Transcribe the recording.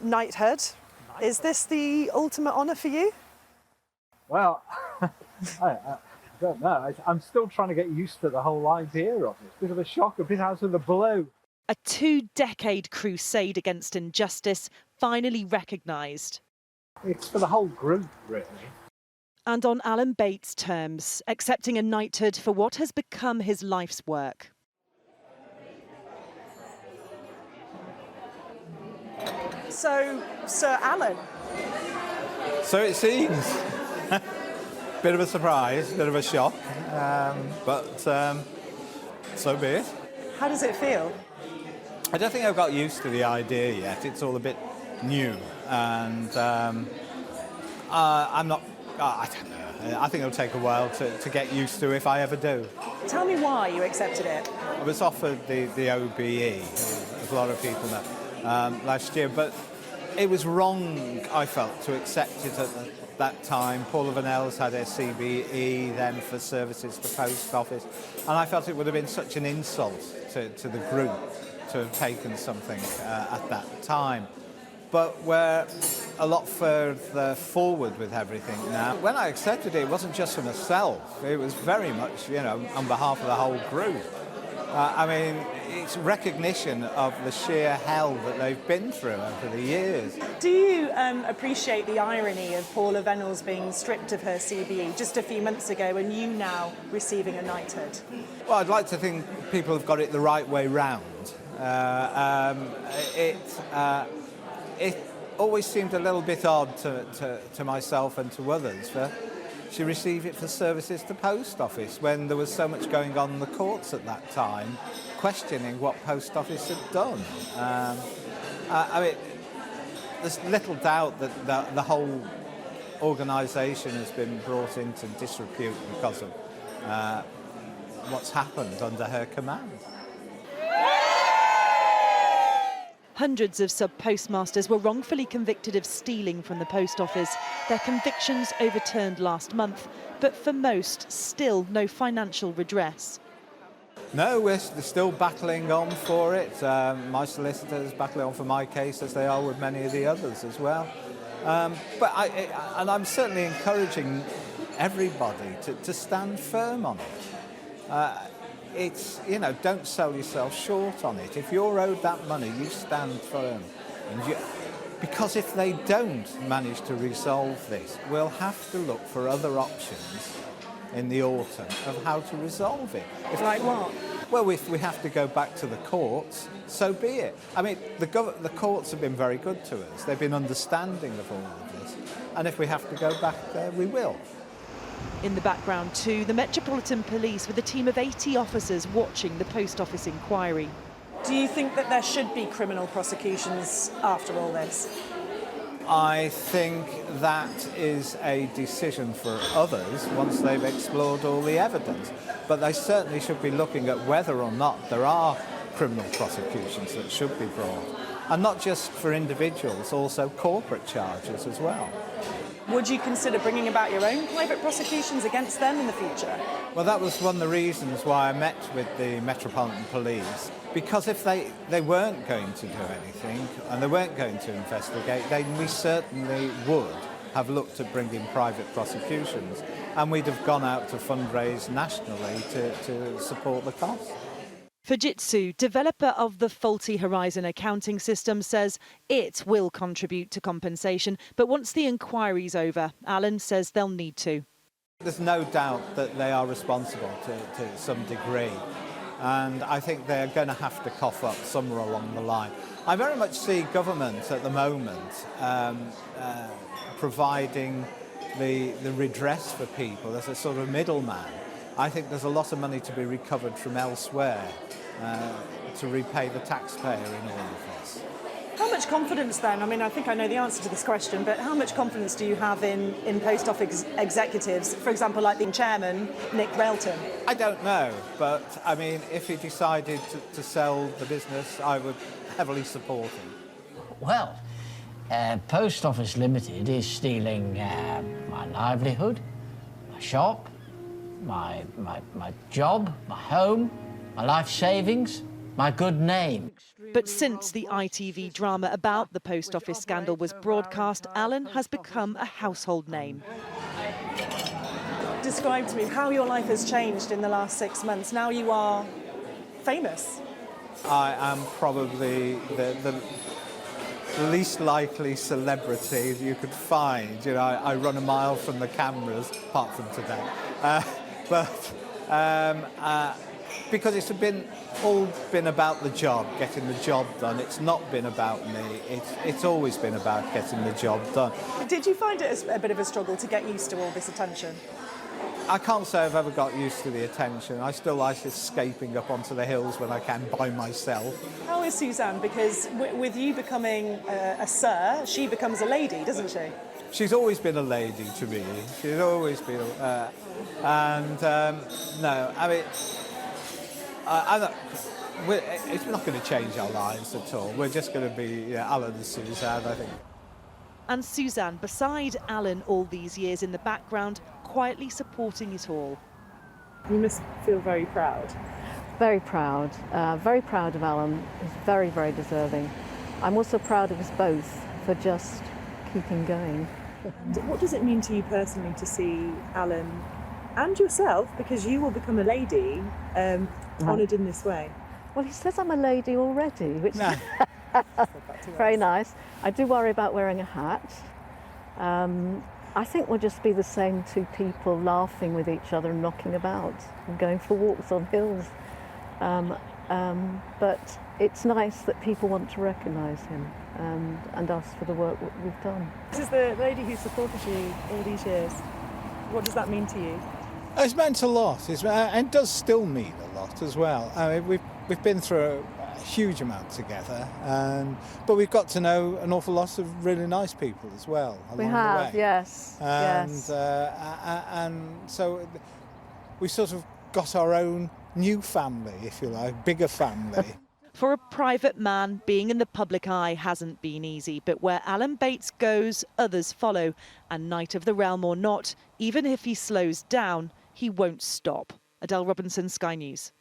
knighthood. Is this the ultimate honour for you? Well, I don't know. I'm still trying to get used to the whole idea of it. Bit of a shock, a bit out of the blue. A 2-decade crusade against injustice finally recognised. It's for the whole group, really. And on Alan Bates' terms, accepting a knighthood for what has become his life's work. So, Sir Alan. So it seems. Bit of a surprise, bit of a shock, but so be it. How does it feel? I don't think I've got used to the idea yet. It's all a bit new, and I'm not. I don't know. I think it'll take a while to get used to if I ever do. Tell me why you accepted it. I was offered the OBE, as a lot of people know, last year, but it was wrong, I felt, to accept it at that time. Paula Vennells had her CBE then for services to post office, and I felt it would have been such an insult to the group to have taken something at that time. But we're a lot further forward with everything now. When I accepted it, it wasn't just for myself. It was very much, you know, on behalf of the whole group. I mean, it's recognition of the sheer hell that they've been through over the years. Do you appreciate the irony of Paula Vennells being stripped of her CBE just a few months ago and you now receiving a knighthood? Well, I'd like to think people have got it the right way round. It always seemed a little bit odd to myself and to others for she received it for services to post office when there was so much going on in the courts at that time, questioning what post office had done. I mean, there's little doubt that the whole organisation has been brought into disrepute because of what's happened under her command. Hundreds of sub-postmasters were wrongfully convicted of stealing from the post office. Their convictions overturned last month, but for most, still no financial redress. No, we're still battling on for it. My solicitors battling on for my case, as they are with many of the others as well. But I'm certainly encouraging everybody to stand firm on it. It's, you know, don't sell yourself short on it. If you're owed that money, you stand firm. Because if they don't manage to resolve this, we'll have to look for other options in the autumn of how to resolve it. Like what? Well, if we have to go back to the courts, so be it. I mean, the courts have been very good to us. They've been understanding of all of this. And if we have to go back there, we will. In the background too, the Metropolitan Police with a team of 80 officers watching the post office inquiry. Do you think that there should be criminal prosecutions after all this? I think that is a decision for others once they've explored all the evidence. But they certainly should be looking at whether or not there are criminal prosecutions that should be brought. And not just for individuals, also corporate charges as well. Would you consider bringing about your own private prosecutions against them in the future? Well, that was one of the reasons why I met with the Metropolitan Police. Because if they weren't going to do anything and they weren't going to investigate, then we certainly would have looked at bringing private prosecutions, and we'd have gone out to fundraise nationally to support the cost. Fujitsu, developer of the faulty Horizon accounting system, says it will contribute to compensation, but once the inquiry's over, Alan says they'll need to. There's no doubt that they are responsible to some degree, and I think they're going to have to cough up somewhere along the line. I very much see government at the moment providing the redress for people as a sort of middleman. I think there's a lot of money to be recovered from elsewhere to repay the taxpayer in all of this. How much confidence then, I mean, I think I know the answer to this question, but how much confidence do you have in post office executives, for example, like the chairman, Nick Railton? I don't know, but I mean, if he decided to sell the business, I would heavily support him. Well, Post Office Limited is stealing my livelihood, my shop, my job, my home, my life savings, my good name. But since the ITV drama about the post office scandal was broadcast, Alan has become a household name. Describe to me how your life has changed in the last 6 months. Now you are famous. I am probably the least likely celebrity you could find. You know, I run a mile from the cameras, apart from today. Because it's all been about the job, getting the job done. It's not been about me. It's always been about getting the job done. Did you find it a bit of a struggle to get used to all this attention? I can't say I've ever got used to the attention. I still like escaping up onto the hills when I can by myself. How is Suzanne? Because with you becoming a sir, she becomes a lady, doesn't she? She's always been a lady to me. She's always been, no, I mean, it's not going to change our lives at all. We're just going to be Alan and Suzanne, I think. And Suzanne, beside Alan all these years in the background, quietly supporting it all. You must feel very proud. Very proud of Alan. He's very, very deserving. I'm also proud of us both for just keeping going. What does it mean to you personally to see Alan and yourself, because you will become a lady, honoured in this way? Well, he says I'm a lady already, which is very nice. I do worry about wearing a hat. I think we'll just be the same two people laughing with each other and knocking about and going for walks on hills. But it's nice that people want to recognise him and us for the work we've done. This is the lady who supported you all these years. What does that mean to you? It's meant a lot, and does still mean a lot as well. I mean, we've been through a huge amount together, but we've got to know an awful lot of really nice people as well along We have, the way. yes. Yes. And so we sort of got our own new family, if you like, bigger family. For a private man, being in the public eye hasn't been easy, but where Alan Bates goes, others follow. And Knight of the Realm or not, even if he slows down, he won't stop. Adele Robinson, Sky News.